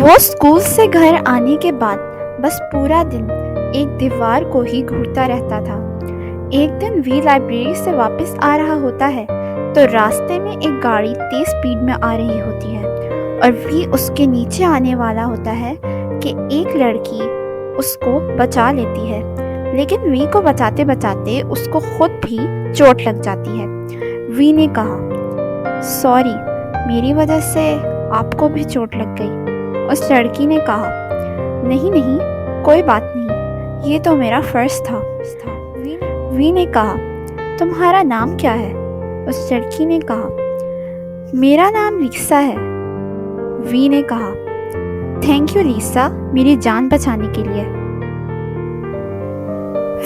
وہ اسکول سے گھر آنے کے بعد بس پورا دن ایک دیوار کو ہی گھورتا رہتا تھا۔ ایک دن وی لائبریری سے واپس آ رہا ہوتا ہے تو راستے میں ایک گاڑی تیز سپیڈ میں آ رہی ہوتی ہے اور وی اس کے نیچے آنے والا ہوتا ہے کہ ایک لڑکی اس کو بچا لیتی ہے، لیکن وی کو بچاتے بچاتے اس کو خود بھی چوٹ لگ جاتی ہے۔ وی نے کہا، سوری، میری وجہ سے آپ کو بھی چوٹ لگ گئی۔ اس لڑکی نے کہا، نہیں، کوئی بات نہیں، یہ تو میرا فرض تھا۔ وی نے کہا، تمہارا نام کیا ہے؟ اس لڑکی نے کہا، میرا نام لیسا ہے۔ وی نے کہا، تھینک یو لیسا، میری جان بچانے کے لیے۔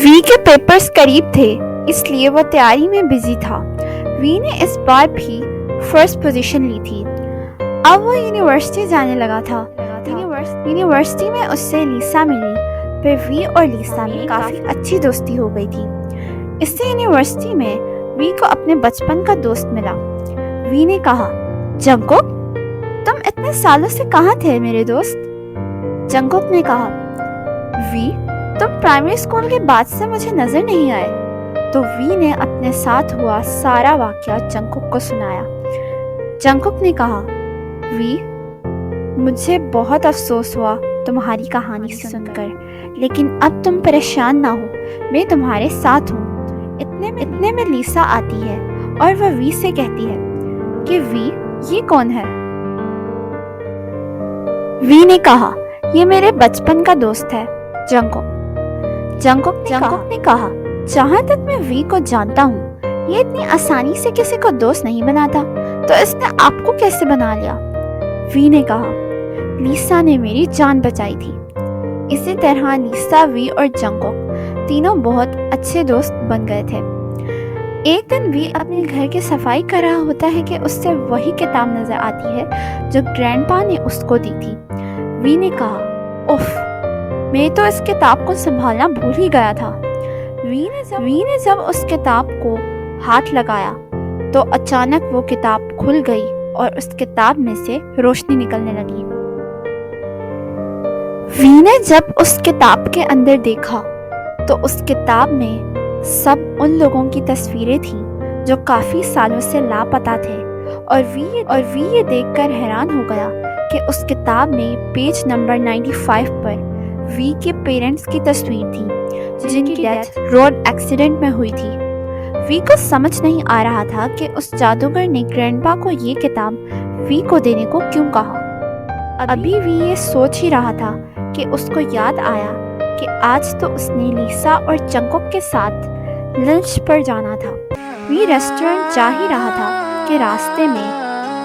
وی کے پیپرز قریب تھے، اس لیے وہ تیاری میں بزی تھا۔ وی نے اس بار بھی فرسٹ پوزیشن لی تھی۔ اب وہ یونیورسٹی جانے لگا تھا۔ یونیورسٹی میں اس سے لیسا ملی، پھر وی اور لیسا میں کافی اچھی دوستی ہو گئی تھی۔ اس سے یونیورسٹی میں وی کو اپنے بچپن کا دوست ملا۔ وی نے کہا، جنگکوک، تم اتنے سالوں سے کہاں تھے میرے دوست؟ جنگکوک نے کہا، وی، تم پرائمری اسکول کے بعد سے مجھے نظر نہیں آئے۔ تو وی نے اپنے ساتھ ہوا سارا واقعہ جنگکوک کو سنایا۔ جنگکوک نے کہا، وی، مجھے بہت افسوس ہوا تمہاری کہانی سن کر، لیکن اب تم پریشان نہ ہو، میں تمہارے ساتھ ہوں۔ اتنے میں لیسا آتی ہے اور وہ وی سے کہتی ہے کہ وی، یہ کون ہے؟ وی نے کہا، یہ میرے بچپن کا دوست ہے، جنگکوک۔ جنگکوک نے کہا، جہاں تک میں وی کو جانتا ہوں، یہ اتنی آسانی سے کسی کو دوست نہیں بناتا، تو اس نے آپ کو کیسے بنا لیا؟ وی نے کہا، لیسا نے میری جان بچائی تھی۔ اسی طرح لیسا، وی اور جنگکوک تینوں بہت اچھے دوست بن گئے تھے۔ ایک دن وی اپنے گھر کی صفائی کر رہا ہوتا ہے کہ اس سے وہی کتاب نظر آتی ہے جو گرینڈ پا نے اس کو دی تھی۔ وی نے کہا، اوف، میں تو اس کتاب کو سنبھالنا بھول ہی گیا تھا۔ وی نے جب اس کتاب کو ہاتھ لگایا تو اچانک وہ کتاب کھل گئی اور اس کتاب میں سے روشنی نکلنے لگی۔ وی نے جب اس کتاب کے اندر دیکھا تو اس کتاب میں سب ان لوگوں کی تصویریں تھیں جو کافی سالوں سے لاپتہ تھے، اور وی یہ دیکھ کر حیران ہو گیا کہ اس کتاب میں پیج نمبر 95 پر وی کے پیرنٹس کی تصویر تھی جن کی ڈیتھ روڈ ایکسیڈنٹ میں ہوئی تھی۔ وی کو سمجھ نہیں آ رہا تھا کہ اس جادوگر نے گرینڈ پا کو یہ کتاب وی کو دینے کو کیوں کہا۔ ابھی وی یہ سوچ ہی رہا تھا کہ اس کو یاد آیا کہ آج تو اس نے لیسا اور جنگکوک کے ساتھ لنچ پر جانا تھا۔ وی ریسٹورنٹ جا ہی رہا تھا کہ راستے میں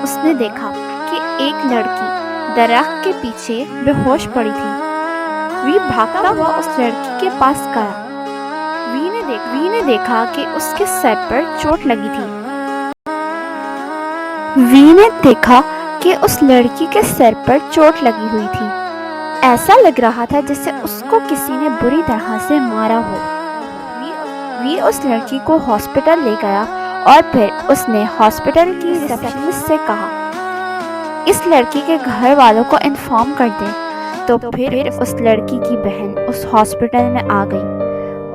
اس نے دیکھا کہ ایک لڑکی درخت کے پیچھے بے ہوش پڑی تھی۔ وی بھاگتا ہوا اس لڑکی کے پاس گیا۔ وی نے دیکھا کہ اس کے سر پر چوٹ لگی تھی۔ وی نے دیکھا کہ اس لڑکی کے سر پر چوٹ لگی ہوئی تھی۔ ایسا لگ رہا تھا جیسے اس کو کسی نے بری طرح سے مارا ہو۔ وی اس لڑکی کو ہاسپٹل لے گیا اور پھر اس نے ہاسپٹل کی ریسیپشنسٹ سے کہا، اس لڑکی کے گھر والوں کو انفارم کر دیں۔ تو پھر اس لڑکی کی بہن اس ہاسپٹل میں آ گئی۔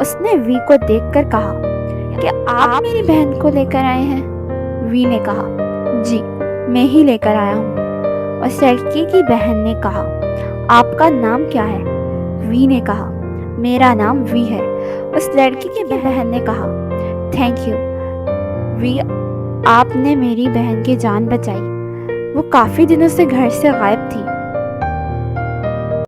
اس نے وی کو دیکھ کر کہا، کیا آپ میری بہن کو لے کر آئے ہیں؟ وی نے کہا، جی، میں ہی لے کر آیا ہوں۔ اس لڑکی کی بہن نے کہا، آپ کا نام کیا ہے؟ وی نے کہا، میرا نام وی ہے۔ اس لڑکی کی بہن نے کہا، تھینک یو وی، آپ نے میری بہن کی جان بچائی، وہ کافی دنوں سے گھر سے غائب تھی۔